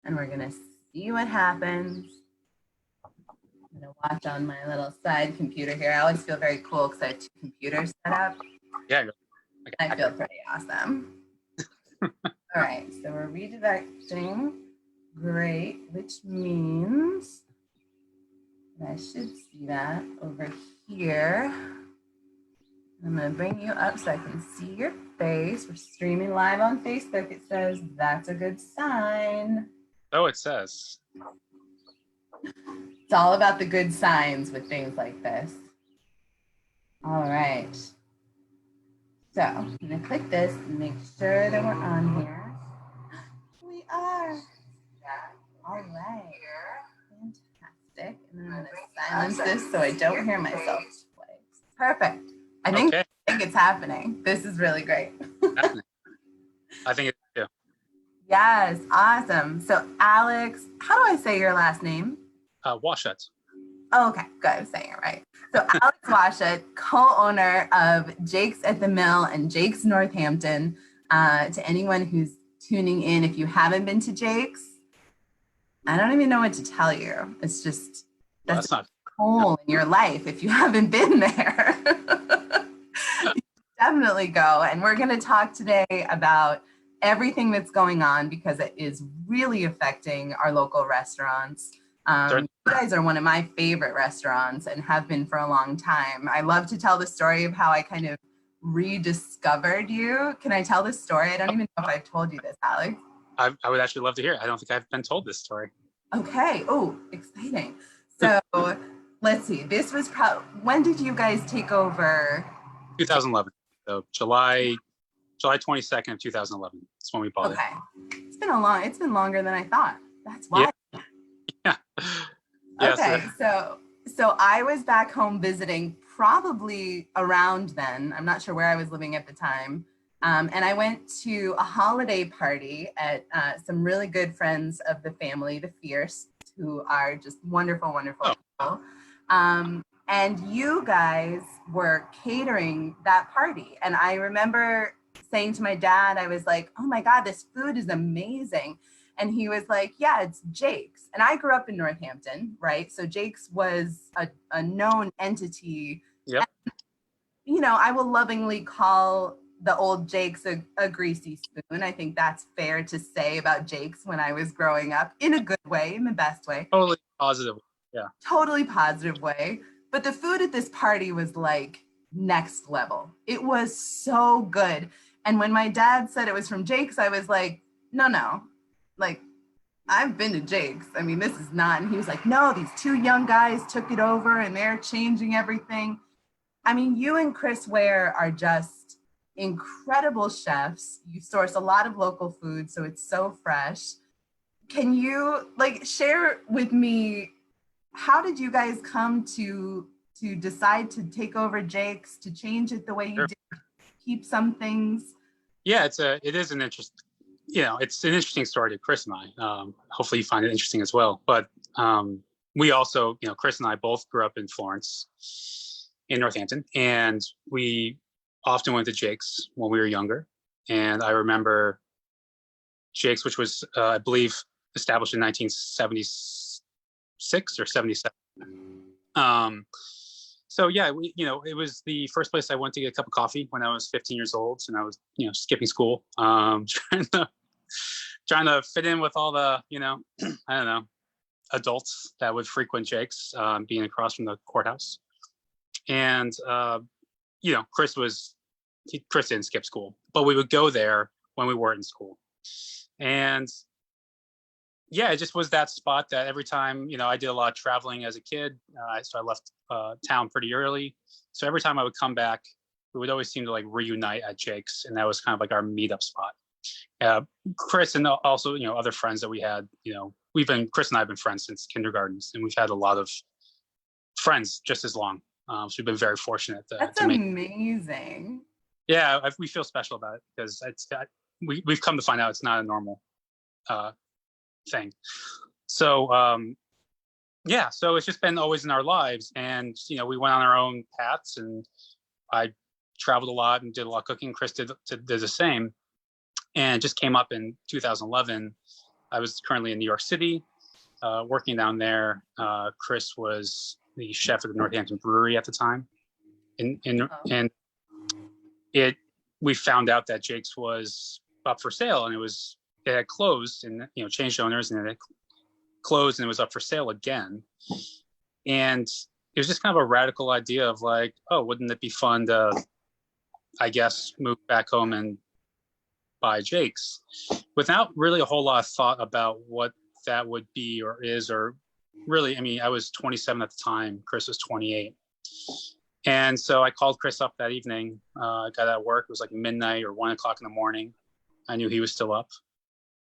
and we're gonna see what happens. I'm gonna watch on my little side computer here. I always feel very cool because I have 2 computers set up. Yeah. I feel pretty awesome. All right, so we're redirecting. Great, which means I should see that over here. I'm gonna bring you up so I can see your face. We're streaming live on Facebook. It says that's a good sign. Oh, it says. It's all about the good signs with things like this. All right. So I'm gonna click this and make sure that we're on here. We are. All right. Fantastic. And then I'm gonna silence this so I don't hear myself twice. Perfect. I think it's happening. This is really great. I think it's too. Yes, awesome. So Alex, how do I say your last name? Washut. Oh, okay, good. I'm saying it right. So Alex Washut, co-owner of Jake's at the Mill and Jake's Northampton. To anyone who's tuning in, if you haven't been to Jake's, I don't even know what to tell you. It's just that's not hole in your life if you haven't been there. You definitely go. And we're going to talk today about everything that's going on because it is really affecting our local restaurants. You guys are one of my favorite restaurants and have been for a long time. I love to tell the story of how I kind of rediscovered you. Can I tell this story? I don't even know if I've told you this, Alex. I would actually love to hear it. I don't think I've been told this story. Okay. Oh, exciting. So let's see. This was when did you guys take over? 2011. So July 22nd of 2011. That's when we bought it. Okay. It's been longer than I thought. That's why. Yeah. Okay. So I was back home visiting probably around then. I'm not sure where I was living at the time. And I went to a holiday party at some really good friends of the family, the Fierce, who are just wonderful, wonderful people. And you guys were catering that party. And I remember saying to my dad, I was like, oh my God, this food is amazing. And he was like, yeah, it's Jake's. And I grew up in Northampton, right? So Jake's was a known entity. Yep. And, I will lovingly call the old Jake's a greasy spoon. I think that's fair to say about Jake's when I was growing up, in a good way, in the best way. Totally positive. Yeah. Totally positive way. But the food at this party was like next level. It was so good. And when my dad said it was from Jake's, I was like, no. Like, I've been to Jake's. I mean, this is not. And he was like, no, these 2 young guys took it over and they're changing everything. I mean, you and Chris Ware are just incredible chefs. You source a lot of local food, so it's so fresh. Can you share with me, how did you guys come to decide to take over Jake's, to change it the way you did, keep some things? Yeah, it is an interesting. It's an interesting story to Chris and I. Hopefully you find it interesting as well. But we also, Chris and I both grew up in Florence, in Northampton, and we often went to Jake's when we were younger. And I remember Jake's, which was, I believe, established in 1976 or 77. So yeah, it was the first place I went to get a cup of coffee when I was 15 years old, and I was, skipping school, trying to fit in with all the, I don't know, adults that would frequent Jake's, being across from the courthouse. And, Chris didn't skip school, but we would go there when we weren't in school. And yeah, it just was that spot that every time, I did a lot of traveling as a kid. So I left town pretty early. So every time I would come back, we would always seem to reunite at Jake's. And that was kind of like our meetup spot. Chris and also, other friends that we had, Chris and I have been friends since kindergarten, and we've had a lot of friends just as long. So we've been very fortunate. That's amazing. Yeah, we feel special about it because we've come to find out it's not a normal thing. So so it's just been always in our lives, and we went on our own paths, and I traveled a lot and did a lot of cooking. Chris did the same, and it just came up in 2011 I was currently in New York City, working down there. Chris was the chef at the Northampton Brewery at the time. And we found out that Jake's was up for sale, and it had closed and, changed owners, and it had closed and it was up for sale again. And it was just kind of a radical idea of like, oh, wouldn't it be fun to, I guess, move back home and buy Jake's, without really a whole lot of thought about what that would be or is, or really, I mean, I was 27 at the time, Chris was 28. And so I called Chris up that evening. I got out of work, it was like midnight or 1 o'clock in the morning. I knew he was still up.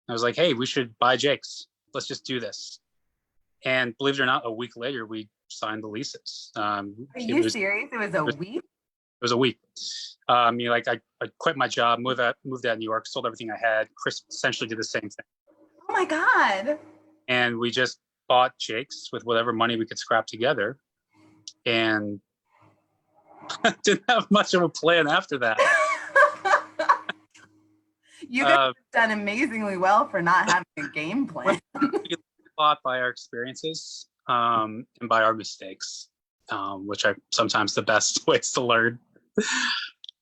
I was like, hey, we should buy Jake's. Let's just do this. And believe it or not, a week later, we signed the leases. Are you serious? It was a week? It was a week. I quit my job, moved out of New York, sold everything I had. Chris essentially did the same thing. Oh my God. And we just bought Jake's with whatever money we could scrap together. And didn't have much of a plan after that. You guys have done amazingly well for not having a game plan. We thought by our experiences and by our mistakes, which are sometimes the best ways to learn.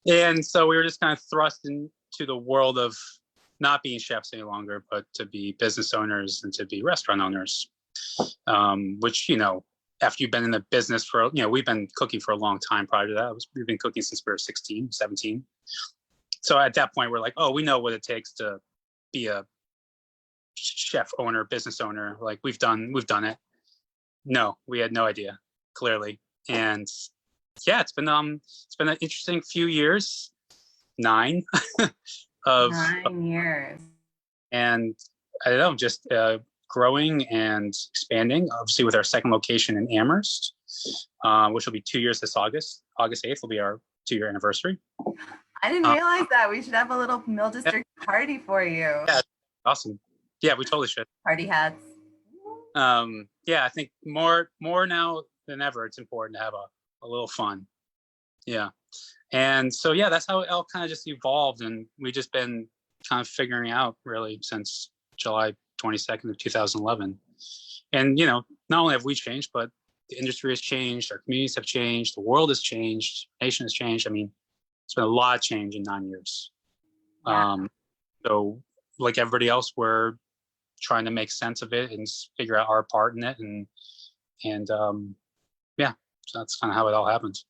And so we were just kind of thrust into the world of not being chefs any longer, but to be business owners and to be restaurant owners, which, after you've been in the business for, we've been cooking for a long time prior to that. We've been cooking since we were 16, 17. So at that point, we're like, oh, we know what it takes to be a chef owner, business owner. Like we've done it. No, we had no idea, clearly. And yeah, it's been an interesting few years, 9 of 9 years. And I don't know, just growing and expanding, obviously with our second location in Amherst, which will be 2 years this August. August 8th will be our 2-year anniversary. I didn't realize that. We should have a little Mill District party for you. Yeah, awesome. Yeah, we totally should. Party hats. Yeah, I think more now than ever, it's important to have a little fun. Yeah. And so, yeah, that's how it all kind of just evolved. And we've just been kind of figuring out really since July 22nd of 2011. And, not only have we changed, but the industry has changed, our communities have changed, the world has changed, nation has changed. I mean, it's been a lot of change in 9 years. Yeah. So like everybody else, we're trying to make sense of it and figure out our part in it. And yeah, so that's kind of how it all happens.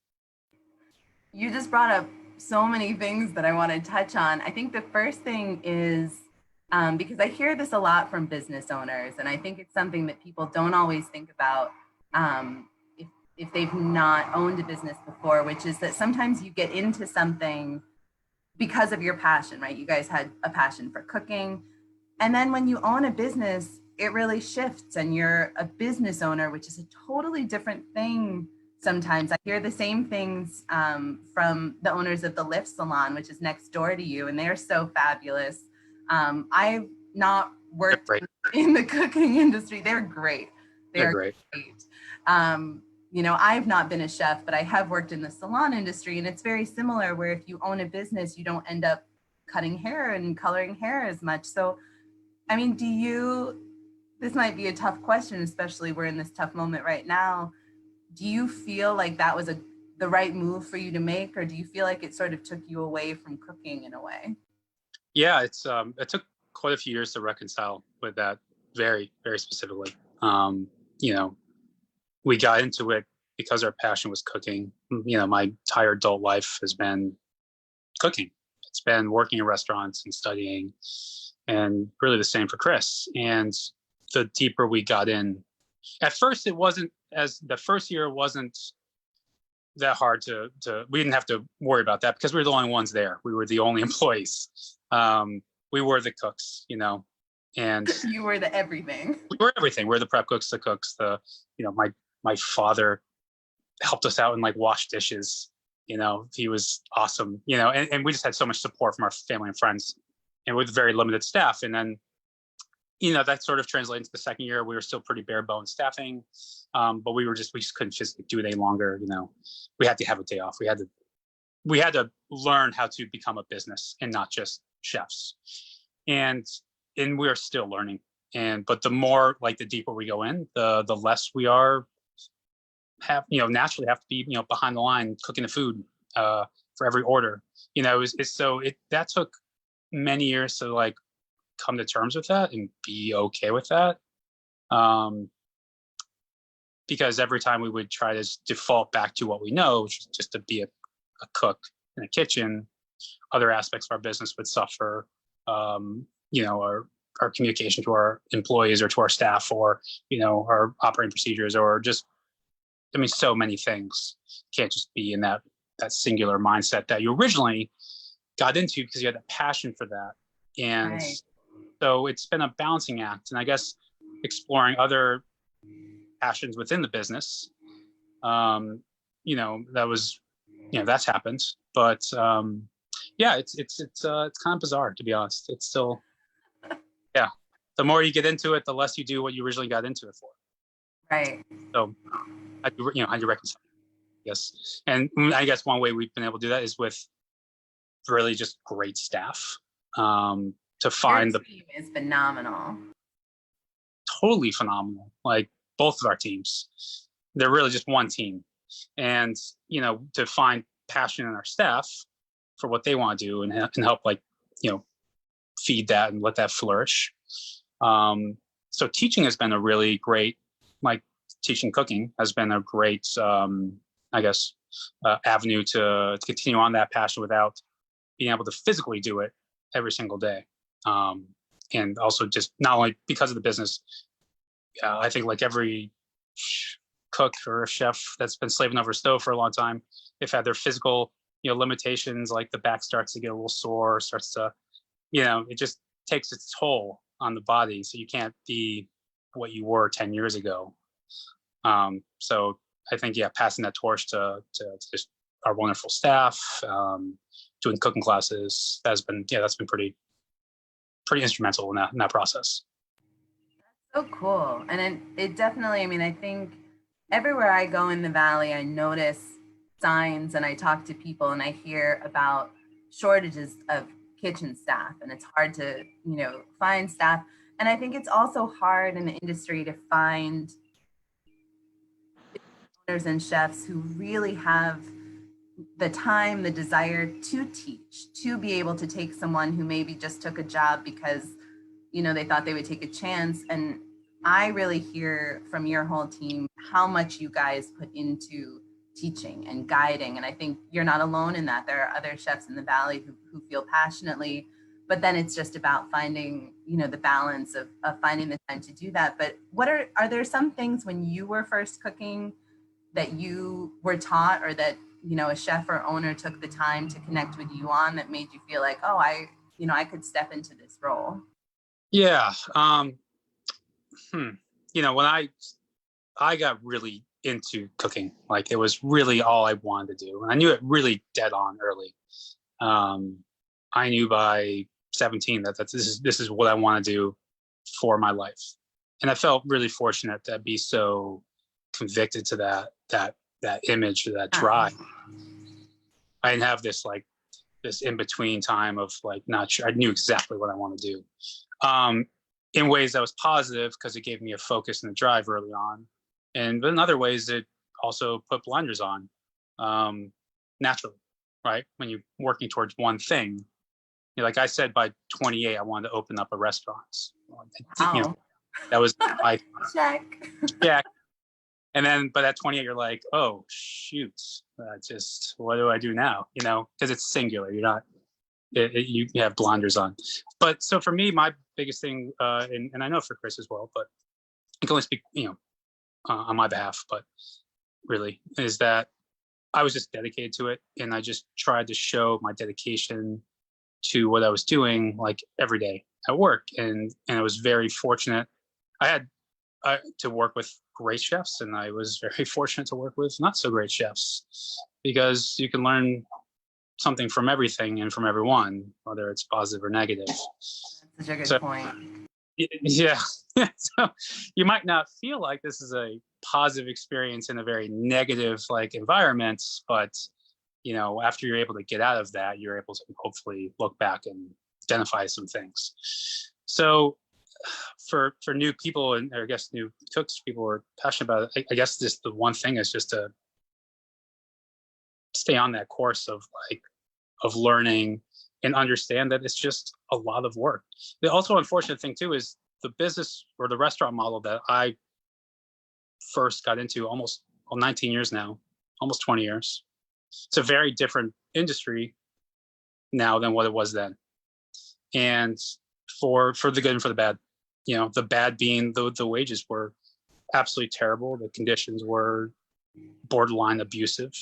You just brought up so many things that I want to touch on. I think the first thing is, because I hear this a lot from business owners, and I think it's something that people don't always think about if they've not owned a business before, which is that sometimes you get into something because of your passion, right? You guys had a passion for cooking. And then when you own a business, it really shifts and you're a business owner, which is a totally different thing. Sometimes I hear the same things from the owners of the Lift Salon, which is next door to you, and they're so fabulous. I've not worked in the cooking industry. They're great. They're great. I've not been a chef, but I have worked in the salon industry, and it's very similar where if you own a business, you don't end up cutting hair and coloring hair as much. So, I mean, this might be a tough question, especially we're in this tough moment right now. Do you feel like that was the right move for you to make, or do you feel like it sort of took you away from cooking in a way? Yeah, it took quite a few years to reconcile with that very, very specifically. We got into it because our passion was cooking. My entire adult life has been cooking. It's been working in restaurants and studying, and really the same for Chris. And the deeper we got in, at first the first year wasn't that hard to we didn't have to worry about that because we were the only ones there. We were the only employees. We were the cooks, and you were the everything. We were everything. We're the prep cooks, the cooks, my father helped us out and wash dishes. He was awesome, and we just had so much support from our family and friends, and with very limited staff. And then, that sort of translated into the second year. We were still pretty bare bones staffing, but we just couldn't physically do it any longer. We had to have a day off. We had to learn how to become a business and not just chefs. And we're still learning. But the more, like, the deeper we go in, the less we are naturally have to be, behind the line cooking the food for every order. That took many years to like come to terms with that and be okay with that. Because every time we would try to default back to what we know, which is just to be a cook in a kitchen, other aspects of our business would suffer. Our communication to our employees or to our staff, or our operating procedures, or just, so many things. Can't just be in that singular mindset that you originally got into because you had a passion for that. And Right. So it's been a balancing act, and I guess exploring other passions within the business. That was, that's happened, but it's kind of bizarre, to be honest. It's still, yeah. The more you get into it, the less you do what you originally got into it for. Right. So, how do you reconcile? Yes, and I guess one way we've been able to do that is with really just great staff. To find Your team is phenomenal. Totally phenomenal. Like, both of our teams, they're really just one team, and to find passion in our staff for what they want to do and help, like, feed that and let that flourish. So teaching has been a really great, like, teaching cooking has been a great, avenue to continue on that passion without being able to physically do it every single day. And also just not only because of the business, I think like every cook or a chef that's been slaving over a stove for a long time, they've had their physical, limitations, like the back starts to get a little sore, starts to, it just takes its toll on the body. So you can't be what you were 10 years ago. So I think, passing that torch to just our wonderful staff, doing cooking classes, that's been pretty instrumental in that process. So cool. And it definitely, I think everywhere I go in the Valley, I notice signs and I talk to people and I hear about shortages of kitchen staff, and it's hard to, find staff. And I think it's also hard in the industry to find owners and chefs who really have the time, the desire to teach, to be able to take someone who maybe just took a job because, they thought they would take a chance. And I really hear from your whole team how much you guys put into teaching and guiding. And I think you're not alone in that. There are other chefs in the Valley who feel passionately, but then it's just about finding, the balance of finding the time to do that. But are there some things when you were first cooking that you were taught, or that, a chef or owner took the time to connect with you on, that made you feel like, oh, I could step into this role? Yeah. When I got really into cooking, like, it was really all I wanted to do. And I knew it really dead on early. I knew by 17 that this is what I want to do for my life. And I felt really fortunate to be so convicted to that image, that drive. I didn't have this in between time of like not sure. I knew exactly what I want to do. In ways that was positive because it gave me a focus and a drive early on, but in other ways it also put blinders on, naturally, right? When you're working towards one thing, like I said, by 28, I wanted to open up a restaurant. Wow. That was my check. And then, but at 28, you're like, oh shoot, what do I do now? Because it's singular. You're not. You have blinders on. But so for me, my biggest thing, and I know for Chris as well, but I can only speak, on my behalf, but really is that I was just dedicated to it, and I just tried to show my dedication to what I was doing, like every day at work, and I was very fortunate. I had to work with great chefs, and I was very fortunate to work with not so great chefs, because you can learn something from everything and from everyone, whether it's positive or negative. That's such a good point. Yeah. So you might not feel like this is a positive experience in a very negative environment, but after you're able to get out of that, you're able to hopefully look back and identify some things. So for new people, and or I guess new cooks, people who are passionate about it, I guess just the one thing is just to stay on that course of learning and understand that it's just a lot of work. The also unfortunate thing too is the business or the restaurant model that I first got into almost 19 years now, almost 20 years. It's a very different industry now than what it was then. And for the good and for the bad, the bad being the wages were absolutely terrible. The conditions were borderline abusive,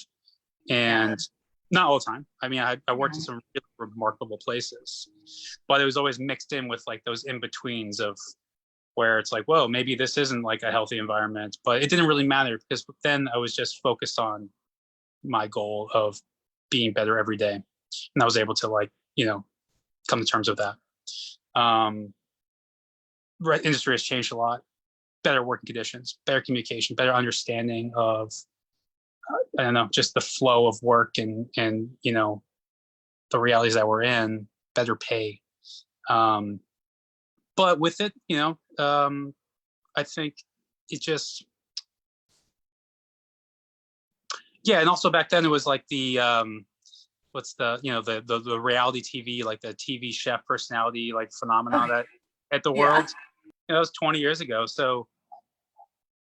and not all the time. I mean, I worked in some really remarkable places, but it was always mixed in with like those in-betweens of where it's like, whoa, maybe this isn't like a healthy environment, but it didn't really matter because then I was just focused on my goal of being better every day. And I was able to come to terms with that. Industry has changed a lot. Better working conditions, better communication, better understanding of, I don't know, just the flow of work and the realities that we're in, better pay. But with it, I think it just, and also back then it was like the, what's the, the reality TV, like the TV chef personality, like phenomenon that at the world, that was 20 years ago. So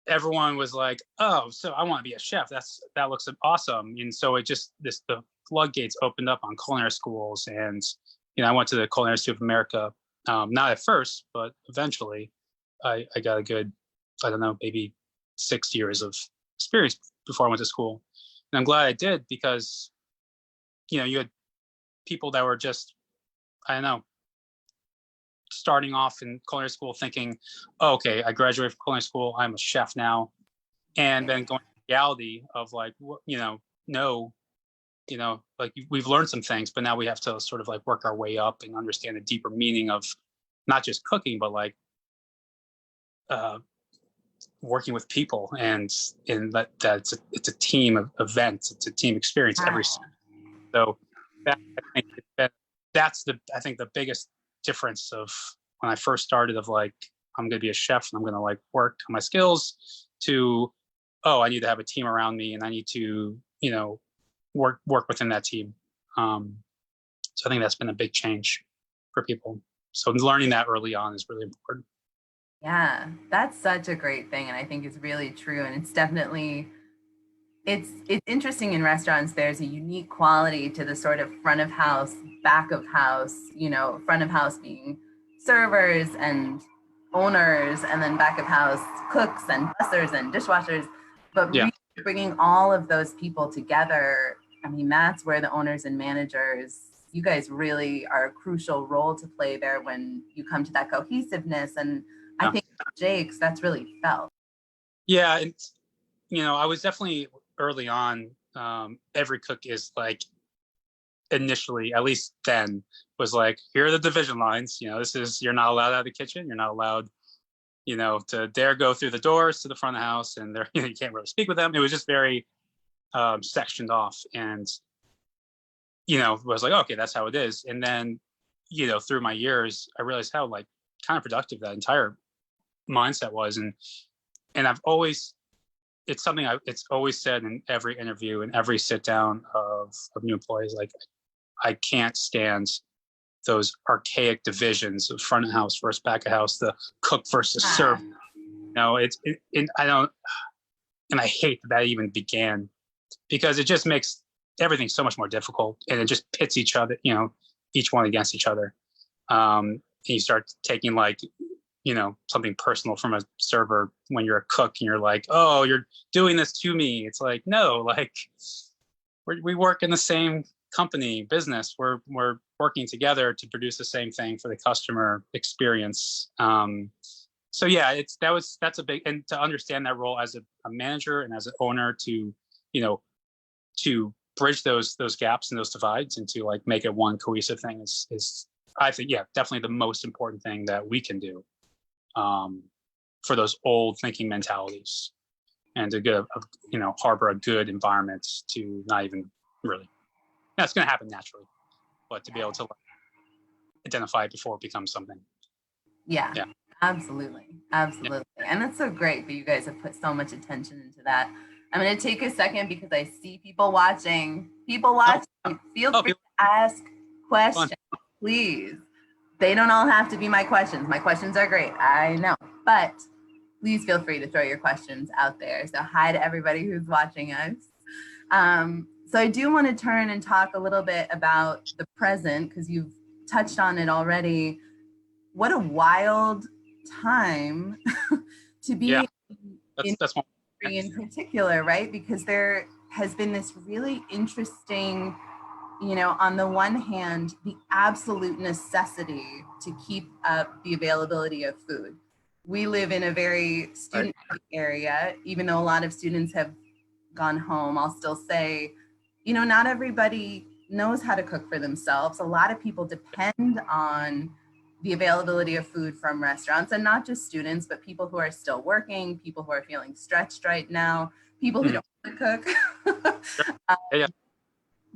everyone was like, oh, so I want to be a chef. That looks awesome. And so it just, the floodgates opened up on culinary schools. And, I went to the Culinary Institute of America, not at first, but eventually I got a good, I don't know, maybe 6 years of experience before I went to school. And I'm glad I did because, you had people that were just, I don't know, starting off in culinary school thinking, oh, okay, I graduated from culinary school, I'm a chef now. And then going to the reality of like, no, like we've learned some things, but now we have to sort of like work our way up and understand the deeper meaning of not just cooking, but like working with people and that it's a team event. It's a team experience every single. So that's I think the biggest difference of when I first started of like, I'm going to be a chef and I'm going to like work on my skills to, oh, I need to have a team around me and I need to, work within that team. So I think that's been a big change for people. So learning that early on is really important. Yeah, that's such a great thing. And I think it's really true. And it's definitely, it's interesting in restaurants, there's a unique quality to the sort of front of house, back of house, front of house being servers and owners, and then back of house cooks and bussers and dishwashers. But really bringing all of those people together, I mean, that's where the owners and managers, you guys really are a crucial role to play there when you come to that cohesiveness. And I think Jake's, that's really felt. Yeah, and I was definitely early on. Every cook is like initially, at least then, was like, here are the division lines. This is, you're not allowed out of the kitchen. You're not allowed, to dare go through the doors to the front of the house, and there you can't really speak with them. It was just very sectioned off, and was like, okay, that's how it is. And then through my years, I realized how like counterproductive that entire mindset was, and I've always, it's something it's always said in every interview and every sit down of new employees, like, I can't stand those archaic divisions of front of house versus back of house, the cook versus serve. I don't, and I hate that even began, because it just makes everything so much more difficult, and it just pits each other, each one against each other. And you start taking like, something personal from a server when you're a cook, and you're like, oh, you're doing this to me. It's like, no, like we work in the same company business. We're working together to produce the same thing for the customer experience. So yeah, that's a big, and to understand that role as a manager and as an owner to, to bridge those gaps and those divides and to like make it one cohesive thing is I think, definitely the most important thing that we can do for those old thinking mentalities, and to get harbor a good environment to not even really, that's going to happen naturally, but to be able to identify it before it becomes something. Yeah. Absolutely. Absolutely. And it's so great that you guys have put so much attention into that. I'm going to take a second because I see people watching. People Oh, watching, feel oh, free people, to ask fun. questions, please. They don't all have to be my questions. My questions are great. I know. But please feel free to throw your questions out there. So, hi to everybody who's watching us. So, I do want to turn and talk a little bit about the present because you've touched on it already. What a wild time to Yeah, be in that's one. in particular, right? Because there has been this really interesting, on the one hand, the absolute necessity to keep up the availability of food. We live in a very Right. student area, even though a lot of students have gone home. I'll still say, not everybody knows how to cook for themselves. A lot of people depend on the availability of food from restaurants, and not just students, but people who are still working, people who are feeling stretched right now, people who Mhm. don't want to cook. Sure. Yeah, yeah.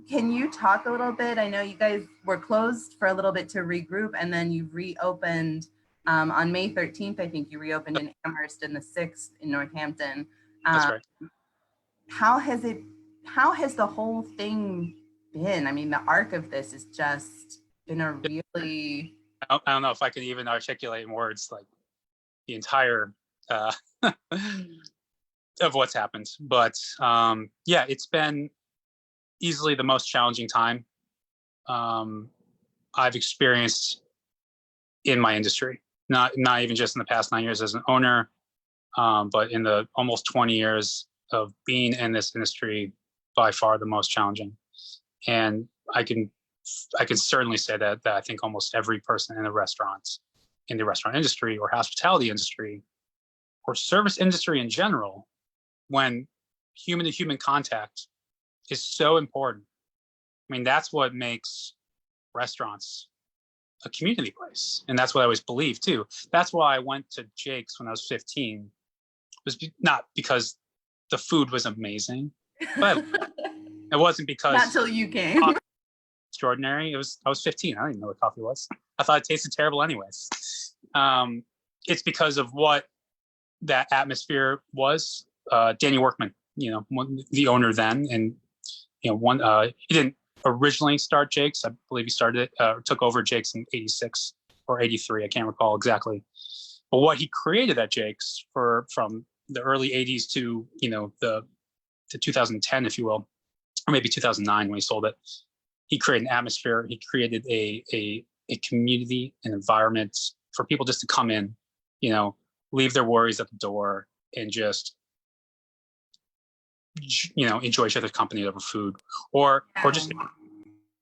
Can you talk a little bit? I know you guys were closed for a little bit to regroup, and then you reopened on May 13th. I think you reopened in Amherst and the 6th in Northampton. That's Um, right. how has it? How has the whole thing been? I mean, the arc of this has just been a really I don't know if I can even articulate in words like the entire uh, of what's happened, but yeah, it's been easily the most challenging time I've experienced in my industry. Not even just in the past 9 years as an owner, but in the almost 20 years of being in this industry, by far the most challenging. And I can certainly say that I think almost every person in the restaurant industry or hospitality industry or service industry in general, when human to human contact is so important. I mean, that's what makes restaurants a community place. And that's what I always believed too. That's why I went to Jake's when I was 15. It was not because the food was amazing, but it wasn't not because till you came. extraordinary. I was 15. I didn't even know what coffee was. I thought it tasted terrible anyways. It's because of what that atmosphere was. Danny Workman, the owner then, and he didn't originally start Jake's. I believe he started took over Jake's in '86 or '83. I can't recall exactly. But what he created at Jake's from the early '80s to the 2010, if you will, or maybe 2009 when he sold it. He created an atmosphere. He created a community, an environment for people just to come in, leave their worries at the door and just enjoy each other's company over food, or just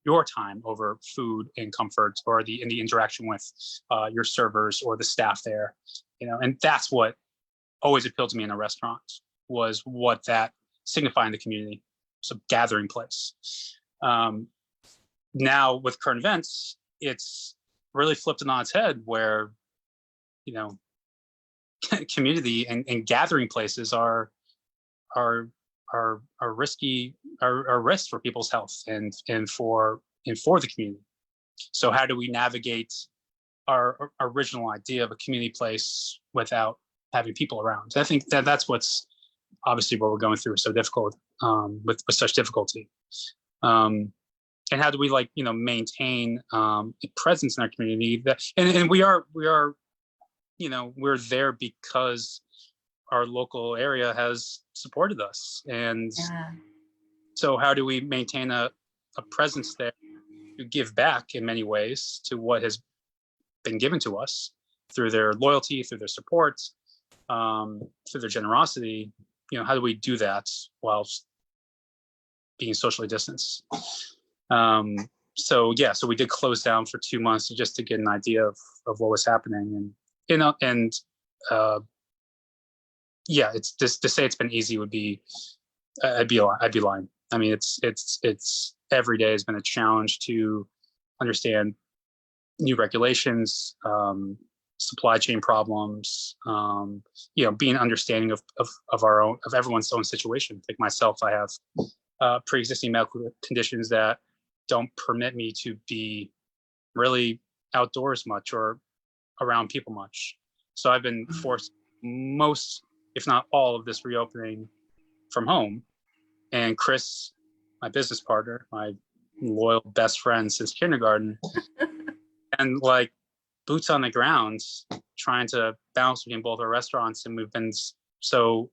your time over food and comfort, or the interaction with your servers or the staff there, and that's what always appealed to me in a restaurant, was what that signified in the community. It's a gathering place. Now with current events, it's really flipped it on its head, where community and gathering places are risky, are risks for people's health and for the community. So how do we navigate our original idea of a community place without having people around? I think that's what's obviously what we're going through so difficult, with such difficulty. And how do we maintain a presence in our community that, and we are we're there because our local area has supported us. And Yeah. so how do we maintain a presence there to give back in many ways to what has been given to us through their loyalty, through their support, through their generosity? How do we do that whilst being socially distanced? So we did close down for 2 months just to get an idea of what was happening. And it's just to say it's been easy would be, I'd be lying. I mean, it's every day has been a challenge to understand new regulations, supply chain problems, being understanding of our own, of everyone's own situation. Like myself, I have pre-existing medical conditions that don't permit me to be really outdoors much or around people much. So I've been forced most, if not all, of this reopening from home. And Chris, my business partner, my loyal best friend since kindergarten, and like boots on the ground, trying to balance between both our restaurants. And we've been so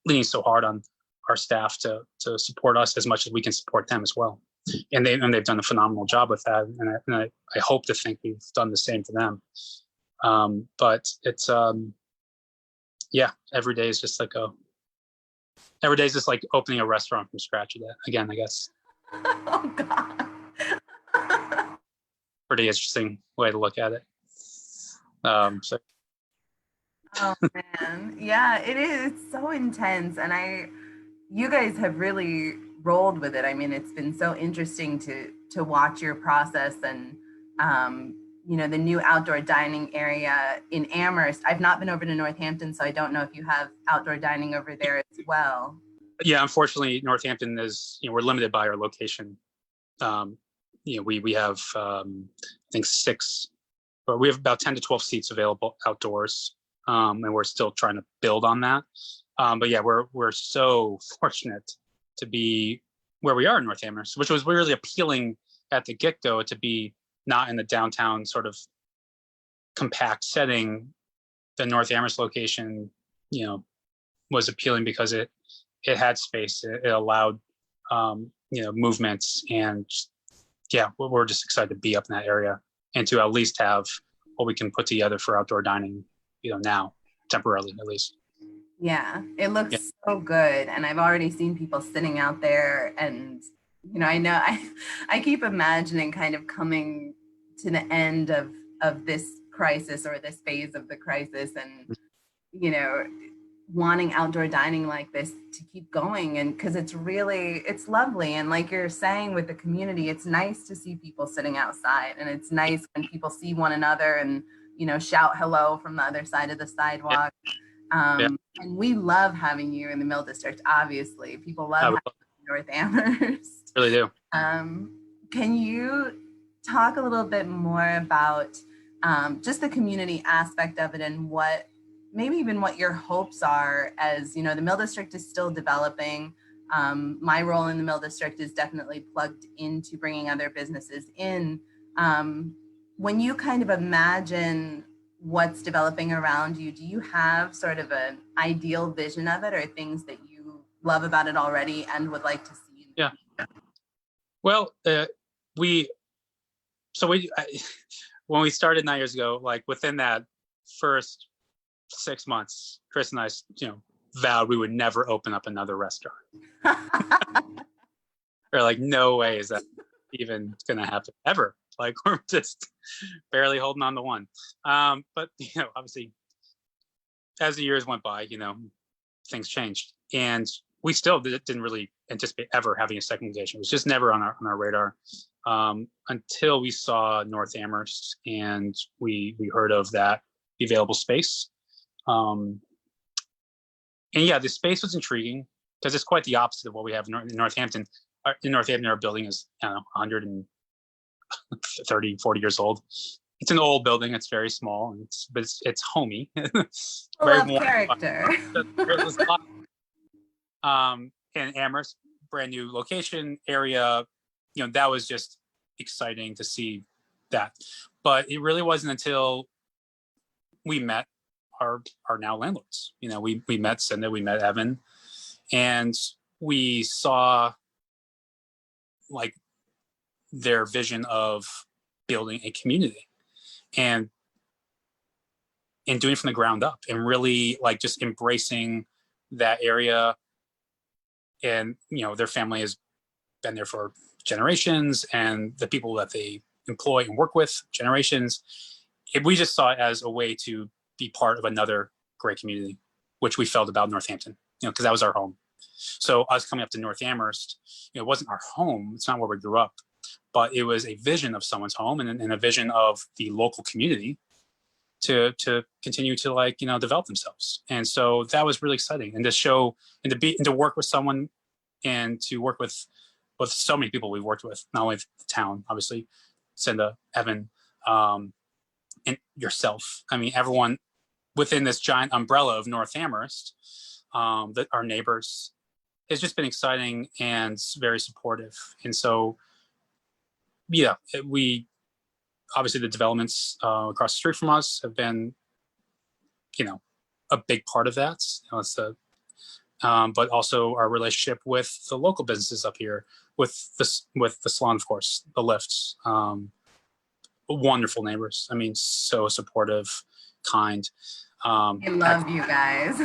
leaning so hard on our staff to support us as much as we can support them as well. And they've done a phenomenal job with that. And I hope to think we've done the same for them. But it's every day is just like opening a restaurant from scratch again, I guess. Oh God. Pretty interesting way to look at it. So. Oh man, yeah, it is. It's so intense, and you guys have really rolled with it. I mean, it's been so interesting to watch your process, and the new outdoor dining area in Amherst. I've not been over to Northampton, so I don't know if you have outdoor dining over there as well. Yeah, unfortunately, Northampton is, we're limited by our location. We have, I think we have about 10 to 12 seats available outdoors. And we're still trying to build on that. But yeah, we're so fortunate to be where we are in North Amherst, which was really appealing at the get-go, to be not in the downtown sort of compact setting. The North Amherst location, was appealing because it had space. It allowed, movements, and yeah, we're just excited to be up in that area and to at least have what we can put together for outdoor dining, now, temporarily at least. Yeah, it looks so good. And I've already seen people sitting out there, and, I know I keep imagining kind of coming to the end of this crisis, or this phase of the crisis, and, wanting outdoor dining like this to keep going. And because it's lovely. And like you're saying, with the community, it's nice to see people sitting outside, and it's nice when people see one another and, shout hello from the other side of the sidewalk. And we love having you in the Mill District. Obviously, people love having you in North Amherst. Really do. Can you talk a little bit more about just the community aspect of it, and maybe even what your hopes are, as the Mill District is still developing. My role in the Mill District is definitely plugged into bringing other businesses in. When you kind of imagine what's developing around you, do you have sort of an ideal vision of it, or things that you love about it already and would like to see? Yeah. Well, when we started 9 years ago, like within that first 6 months, Chris and I, vowed we would never open up another restaurant. We're like, no way is that even gonna happen ever. Like, we're just barely holding on to one. But obviously, as the years went by, things changed, and we still didn't really anticipate ever having a second location. It was just never on our radar, until we saw North Amherst, and we heard of that available space. And yeah, the space was intriguing because it's quite the opposite of what we have in Northampton. In Northampton, our building is, 130, 40 years old. It's an old building. It's very small, but it's homey. Full of character. And Amherst, brand new location area, that was just exciting to see that. But it really wasn't until we met our now landlords. We met Cinda, we met Evan, and we saw like their vision of building a community and doing it from the ground up, and really like just embracing that area. And their family has been there for generations, and the people that they employ and work with, generations. We just saw it as a way to be part of another great community, which we felt about Northampton, because that was our home. So us coming up to North Amherst, it wasn't our home. It's not where we grew up, but it was a vision of someone's home, and a vision of the local community to continue to develop themselves. And so that was really exciting. And to show, and to work with someone, and to work with so many people we've worked with, not only the town, obviously, Cinda, Evan, yourself. I mean, everyone within this giant umbrella of North Amherst, that our neighbors, has just been exciting and very supportive. And so, yeah, we obviously the developments across the street from us have been, a big part of that. It's but also our relationship with the local businesses up here, with the salon, of course, the lifts. Wonderful neighbors. I mean, so supportive, kind. I love you guys.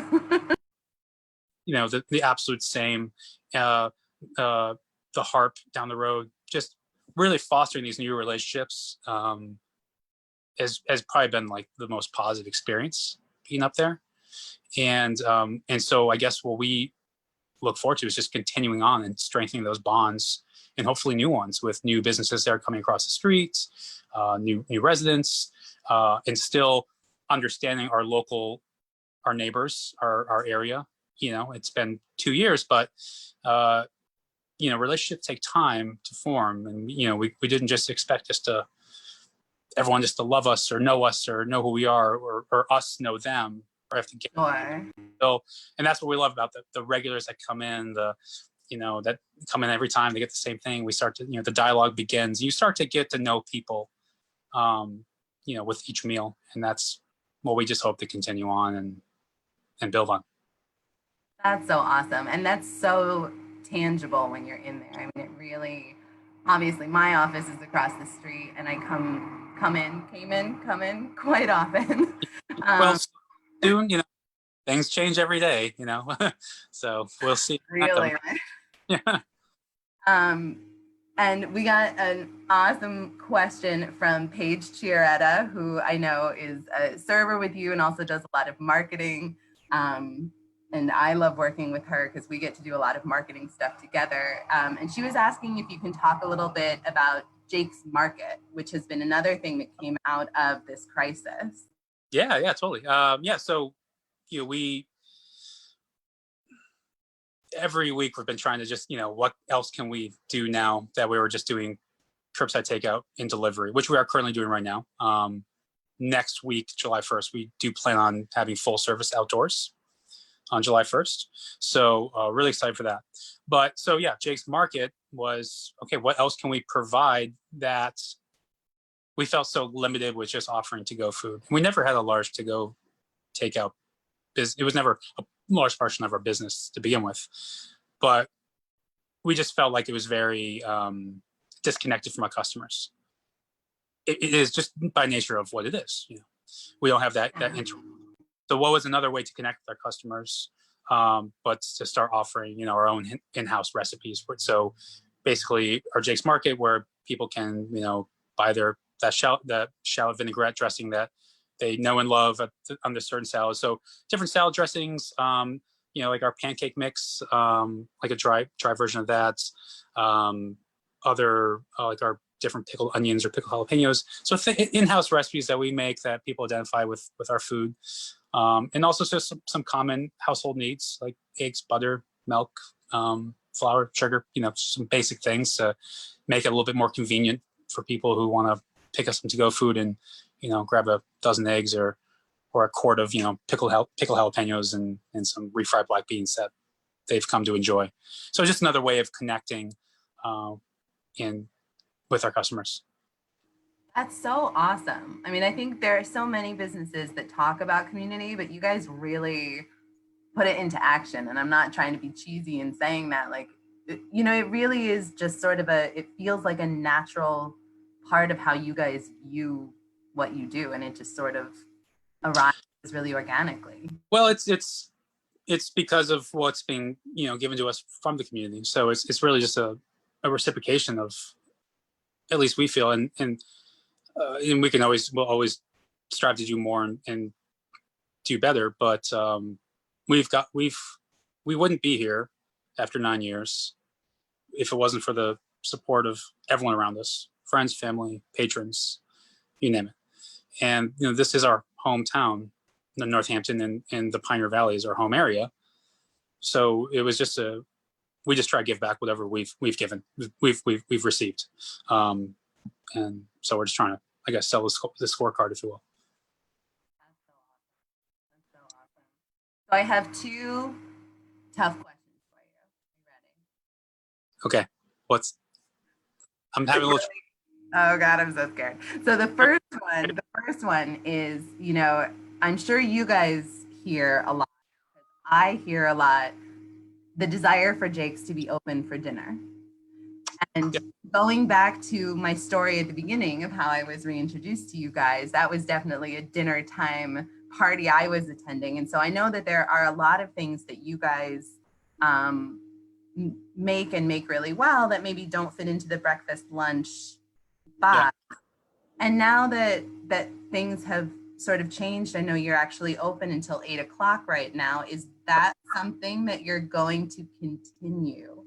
The absolute same. The Harp down the road, just really fostering these new relationships has probably been like the most positive experience being up there. And so I guess what we look forward to is just continuing on and strengthening those bonds, and hopefully new ones with new businesses that are coming across the streets, new residents, and still understanding our neighbors, our area. It's been 2 years, but relationships take time to form, and we didn't just expect everyone just to love us or know who we are, or us know them, or have to get. Sure. So, and that's what we love about the regulars that come in, that come in every time. They get the same thing. We start to, the dialogue begins. You start to get to know people, with each meal, and that's what we just hope to continue on and build on. That's so awesome. And that's so tangible when you're in there. I mean, it really, obviously my office is across the street, and I come in quite often. Well, soon, things change every day, so we'll see. Really, right? Yeah. And we got an awesome question from Paige Chiaretta, who I know is a server with you and also does a lot of marketing. And I love working with her because we get to do a lot of marketing stuff together. And she was asking if you can talk a little bit about Jake's Market, which has been another thing that came out of this crisis. Yeah, totally. So we every week we've been trying to just, what else can we do now that we were just doing curbside takeout and delivery, which we are currently doing right now. Next week, July 1st, we do plan on having full service outdoors on July 1st. So really excited for that. But so yeah, Jake's Market was, okay, what else can we provide that we felt so limited with just offering to-go food? We never had a large to-go takeout business. It was never a large portion of our business to begin with, but we just felt like it was very disconnected from our customers. It is just by nature of what it is. We don't have that So what was another way to connect with our customers, but to start offering, our own in-house recipes? So basically our Jake's Market, where people can, buy that shallot vinaigrette dressing that they know and love on the certain salads. So different salad dressings, like our pancake mix, like a dry version of that. Other like our different pickled onions or pickled jalapenos. So in-house recipes that we make that people identify with our food. And also just some common household needs like eggs, butter, milk, flour, sugar, some basic things to make it a little bit more convenient for people who want to pick up some to-go food and, grab a dozen eggs or a quart of, pickled jalapenos and some refried black beans that they've come to enjoy. So just another way of connecting with our customers. That's so awesome. I mean, I think there are so many businesses that talk about community, but you guys really put it into action. And I'm not trying to be cheesy in saying that, like, it really is just sort of it feels like a natural part of how you guys view what you do. And it just sort of arrives really organically. Well, it's because of what's being, given to us from the community. So it's really just a reciprocation of, at least we feel, and we'll always strive to do more and do better. But we wouldn't be here after 9 years if it wasn't for the support of everyone around us, friends, family, patrons, you name it. And this is our hometown. The Northampton and the Pioneer Valley is our home area. So it was just we just try to give back whatever we've given, we've received. And so we're just trying to, I guess, sell the scorecard, if you will. So I have two tough questions for you. Are you ready? Okay. I'm having a little. Oh God, I'm so scared. So the first one is, I'm sure you guys hear a lot. I hear a lot the desire for Jake's to be open for dinner. And Yeah. going back to my story at the beginning of how I was reintroduced to you guys, that was definitely a dinner time party I was attending. And so I know that there are a lot of things that you guys um, make and make really well that maybe don't fit into the breakfast lunch Yeah. box. And now that things have sort of changed, I know you're actually open until 8 o'clock right now. Is that something that you're going to continue?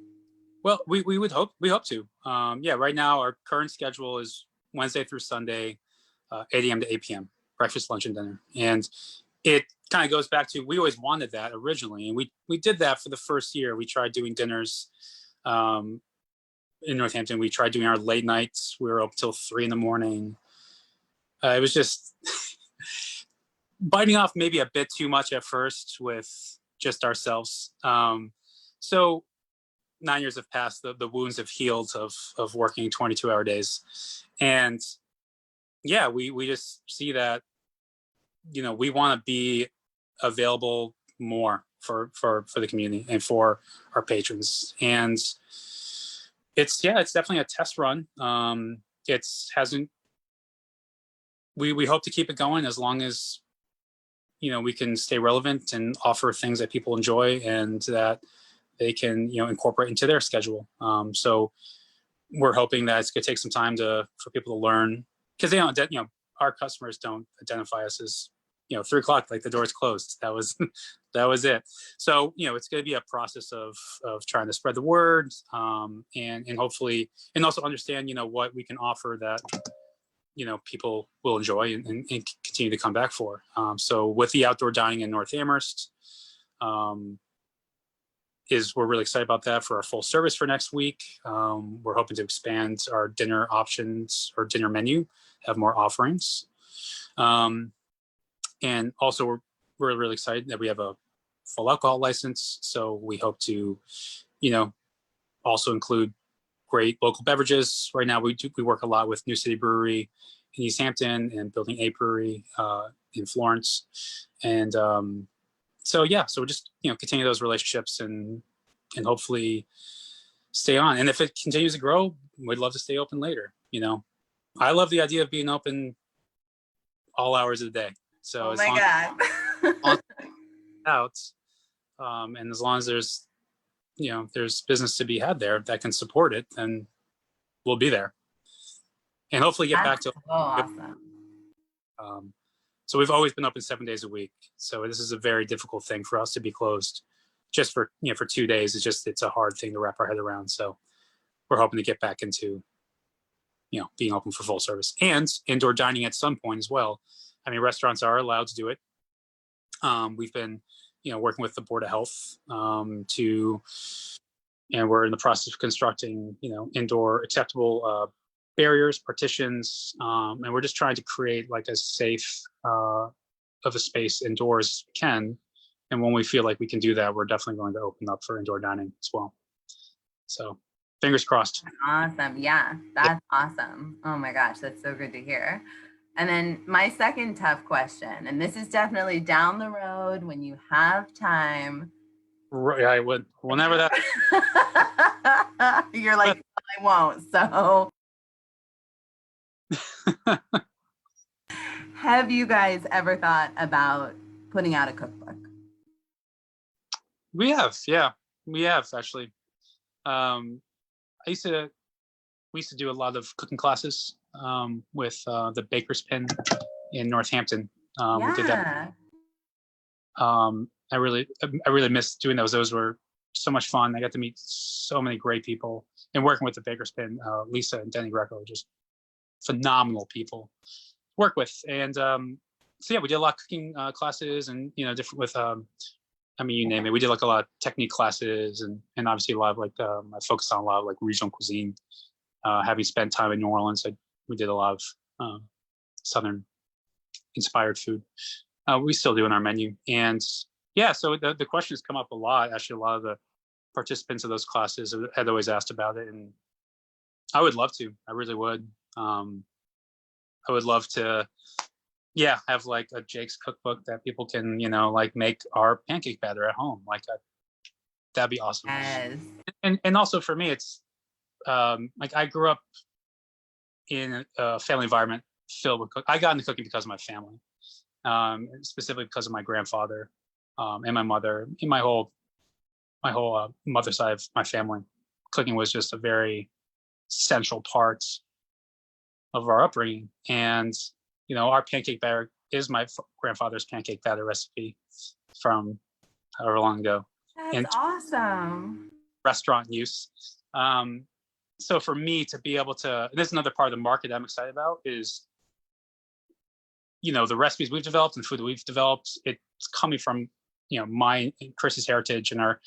Well, we hope to. Yeah. Right now, our current schedule is Wednesday through Sunday, 8 a.m. to 8 p.m. breakfast, lunch, and dinner, and it kind of goes back to we always wanted that originally, and we did that for the first year. We tried doing dinners in Northampton. We tried doing our late nights. We were up till 3 in the morning. It was just biting off maybe a bit too much at first with just ourselves. So 9 years have passed. The wounds have healed of working 22-hour days, and yeah, we just see that we want to be available more for the community and for our patrons, and it's definitely a test run. It's hasn't we hope to keep it going as long as we can stay relevant and offer things that people enjoy and that they can incorporate into their schedule. So we're hoping that it's going to take some time for people to learn, because they don't our customers don't identify us as 3 o'clock, like the door's closed. That was that was it. So it's going to be a process of trying to spread the word, and hopefully, and also understand what we can offer that people will enjoy and continue to come back for. So with the outdoor dining in North Amherst, we're really excited about that for our full service for next week. We're hoping to expand our dinner options or dinner menu, have more offerings. And also we're really excited that we have a full alcohol license. So we hope to, also include great local beverages. Right now we work a lot with New City Brewery in East Hampton and Building A Brewery in Florence. And so we'll just continue those relationships and hopefully stay on. And if it continues to grow, we'd love to stay open later. I love the idea of being open all hours of the day. So Oh as my long God. as out, and as long as there's there's business to be had there that can support it, then we'll be there. And hopefully get back That's to. so awesome. So we've always been open 7 days a week. So this is a very difficult thing for us to be closed just for 2 days. It's a hard thing to wrap our head around. So we're hoping to get back into being open for full service and indoor dining at some point as well. I mean, restaurants are allowed to do it. We've been working with the Board of Health and we're in the process of constructing indoor acceptable barriers, partitions, and we're just trying to create like as safe of a space indoors as we can. And when we feel like we can do that, we're definitely going to open up for indoor dining as well. So fingers crossed. Awesome. Yeah, that's awesome. Oh my gosh, that's so good to hear. And then my second tough question, and this is definitely down the road when you have time. Right, I would. Whenever that. You're like, I won't. So have you guys ever thought about putting out a cookbook? We have, yeah, we have actually. We used to do a lot of cooking classes with the Baker's Pin in Northampton. We did that. I really miss doing those. Those were so much fun. I got to meet so many great people, and working with the Baker's Pin, Lisa and Denny Greco, just phenomenal people to work with. And so yeah, we did a lot of cooking classes, and different with I mean, you name it. We did like a lot of technique classes, and obviously a lot of like I focused on a lot of like regional cuisine. Having spent time in New Orleans, we did a lot of Southern inspired food. We still do in our menu, and Yeah, so the question has come up a lot. Actually, a lot of the participants of those classes had always asked about it, and I would love to. I really would. I would love to, yeah, have like a Jake's cookbook that people can, like make our pancake batter at home. Like that'd be awesome. Yes. And also for me, it's like I grew up in a family environment filled with I got into cooking because of my family, specifically because of my grandfather and my mother. And my whole mother side of my family, cooking was just a very central part of our upbringing. And our pancake batter is my grandfather's pancake batter recipe from however long ago. That's and awesome. Restaurant use. So for me to be able to, and this is another part of the market I'm excited about, is the recipes we've developed and food that we've developed. It's coming from my and Chris's heritage, and our,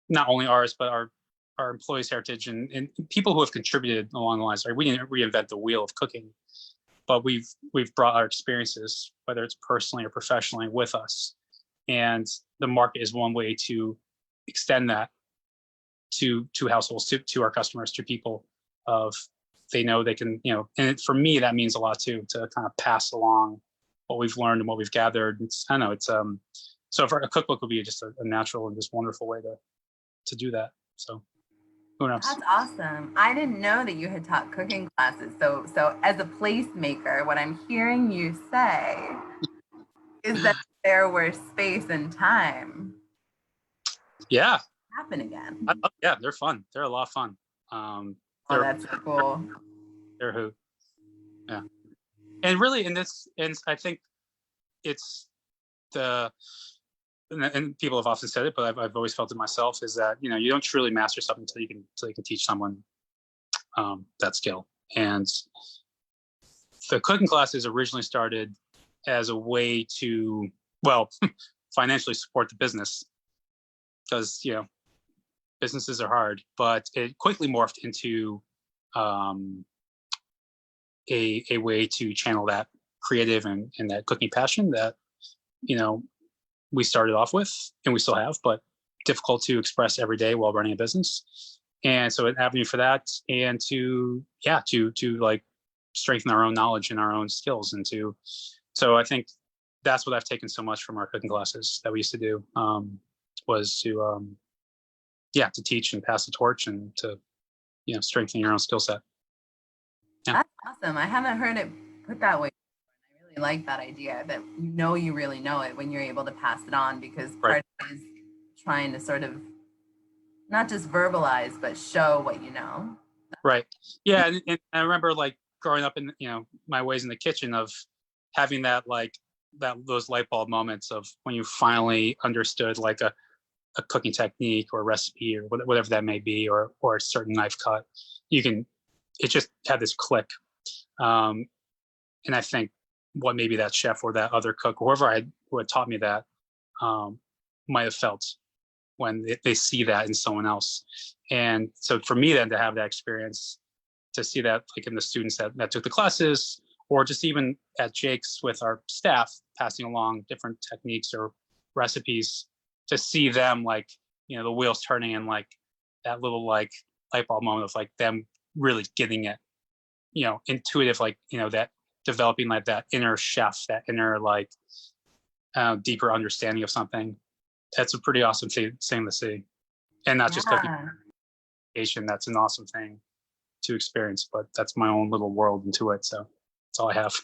not only ours but our employees' heritage, and people who have contributed along the lines. Right, we didn't reinvent the wheel of cooking, but we've brought our experiences, whether it's personally or professionally, with us. And the market is one way to extend that to households, to our customers, to people. Of they know they can, and for me that means a lot too, to kind of pass along what we've learned and what we've gathered. I know it's so for a cookbook would be just a natural and just wonderful way to do that. So who knows? That's awesome. I didn't know that you had taught cooking classes. So as a placemaker, what I'm hearing you say is that there were space and time. Yeah. Happen again. Yeah, they're fun. They're a lot of fun. That's so cool. They're who. Yeah. And really in this, and I think it's and people have often said it, but I've always felt it myself, is that you don't truly master something until you can teach someone that skill. And the cooking classes originally started as a way to, well, financially support the business, because businesses are hard, but it quickly morphed into a way to channel that creative and that cooking passion that we started off with, and we still have, but difficult to express every day while running a business. And so an avenue for that, and to like strengthen our own knowledge and our own skills, and so I think that's what I've taken so much from our cooking classes that we used to do, was to teach and pass the torch, and to strengthen your own skill set. Yeah. That's awesome. I haven't heard it put that way. I really like that idea that you really know it when you're able to pass it on, because part of it is trying to sort of not just verbalize but show what you know. Right. Yeah, and I remember like growing up in my ways in the kitchen, of having those light bulb moments of when you finally understood like a cooking technique or recipe or whatever that may be, or a certain knife cut. It just had this click. And I think what maybe that chef or that other cook, or whoever who had taught me that, might have felt when they see that in someone else. And so for me then to have that experience, to see that like in the students that took the classes, or just even at Jake's with our staff passing along different techniques or recipes, to see them like, the wheels turning, and like that little like light bulb moment of like them really getting it, intuitive, like, that developing like that inner chef, that inner like deeper understanding of something. That's a pretty awesome thing to see. And not just cooking. That's an awesome thing to experience, but that's my own little world into it. So that's all I have.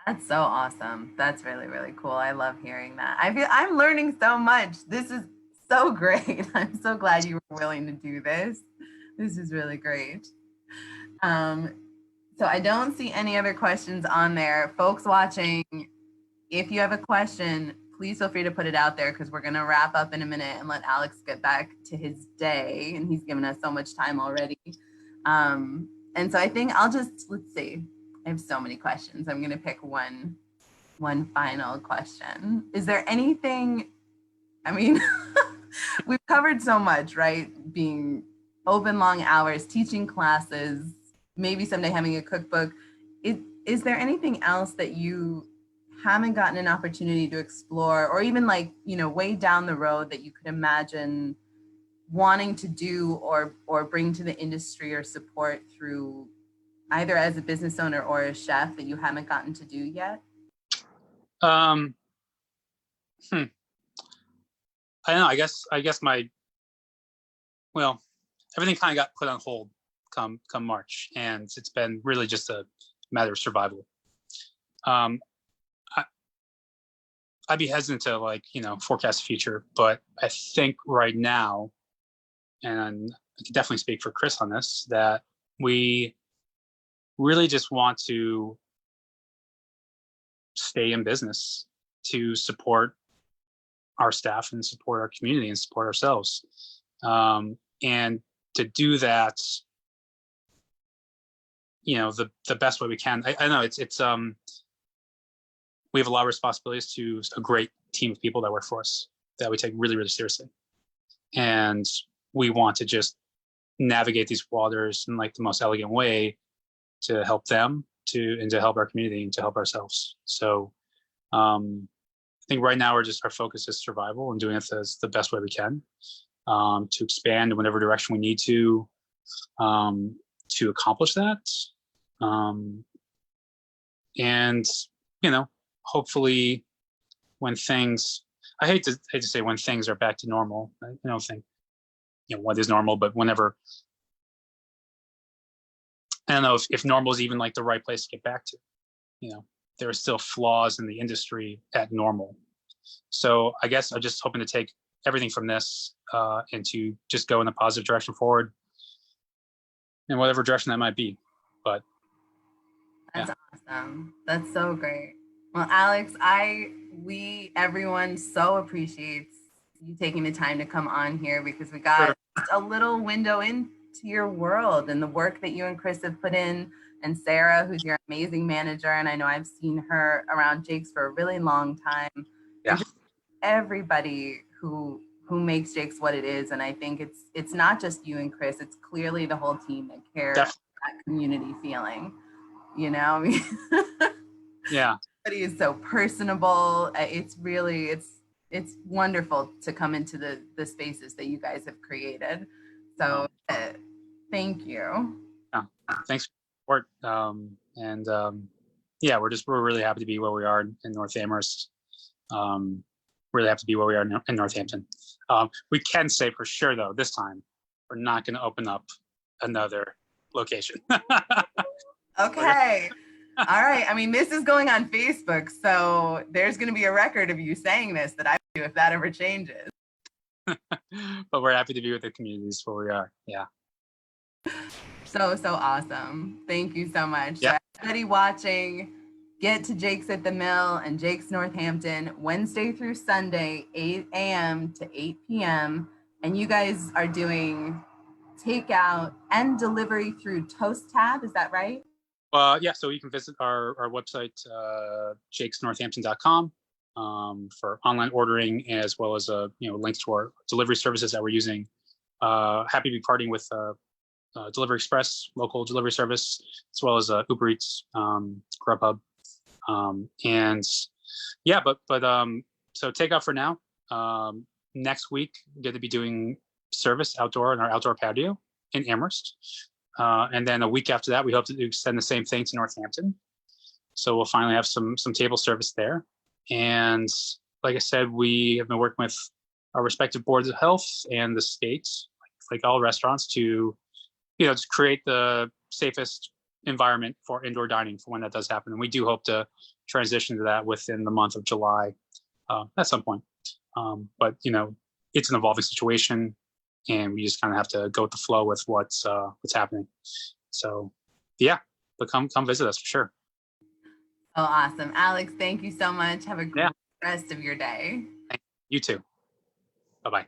That's so awesome. That's really, really cool. I love hearing that. I'm learning so much. This is so great. I'm so glad you were willing to do this. This is really great. So I don't see any other questions on there. Folks watching, if you have a question, please feel free to put it out there, because we're going to wrap up in a minute and let Alex get back to his day. And he's given us so much time already. And so I think let's see. I have so many questions. I'm going to pick one final question. Is there anything, we've covered so much, right? Being open long hours, teaching classes, maybe someday having a cookbook. Is there anything else that you haven't gotten an opportunity to explore, or even like, way down the road that you could imagine wanting to do or bring to the industry or support through either as a business owner or a chef that you haven't gotten to do yet? Um, I don't know. I guess everything kind of got put on hold come March, and it's been really just a matter of survival. I'd be hesitant to forecast the future, but I think right now, and I can definitely speak for Chris on this, that we really just want to stay in business to support our staff and support our community and support ourselves. And to do that, the best way we can. I know it's we have a lot of responsibilities to a great team of people that work for us that we take really, really seriously. And we want to just navigate these waters in like the most elegant way to help them and to help our community and to help ourselves. So I think right now our focus is survival and doing it the best way we can, to expand in whatever direction we need to accomplish that. And hopefully when things, I hate to say when things are back to normal. I don't think what is normal, but whenever, I don't know if normal is even like the right place to get back to. There are still flaws in the industry at normal. So I guess I'm just hoping to take everything from this and to just go in a positive direction forward in whatever direction that might be. But that's awesome. That's so great. Well, Alex, everyone so appreciates you taking the time to come on here, because we got a little window into your world and the work that you and Chris have put in, and Sarah, who's your amazing manager. And I know I've seen her around Jake's for a really long time. Yeah. And just everybody who makes Jake's what it is. And I think it's not just you and Chris, it's clearly the whole team that cares about that community feeling, I mean, yeah. Everybody is so personable. It's really, it's wonderful to come into the spaces that you guys have created. So thank you. Yeah. Thanks for support. Yeah, we're really happy to be where we are in North Amherst. Really happy to be where we are in Northampton. We can say for sure though, this time we're not going to open up another location. Okay. All right. I mean, this is going on Facebook, so there's going to be a record of you saying this that I do if that ever changes. But we're happy to be with the communities where we are. Yeah. So awesome. Thank you so much. Yeah. So everybody watching, get to Jake's at the Mill and Jake's Northampton Wednesday through Sunday, 8 a.m. to 8 p.m. And you guys are doing takeout and delivery through Toast Tab. Is that right? Yeah, so you can visit our website, jakesnorthampton.com, for online ordering, as well as links to our delivery services that we're using. Happy to be partnering with Delivery Express, local delivery service, as well as Uber Eats, Grubhub, and yeah. But so takeout for now. Next week, we're going to be doing service outdoor in our outdoor patio in Amherst. And then a week after that, we hope to extend the same thing to Northampton. So we'll finally have some table service there. And like I said, we have been working with our respective boards of health and the state, like all restaurants, to just create the safest environment for indoor dining for when that does happen. And we do hope to transition to that within the month of July at some point. But it's an evolving situation, and we just kind of have to go with the flow with what's happening. So yeah, but come visit us for sure. Oh, awesome. Alex, thank you so much. Have a great rest of your day. You too. Bye-bye.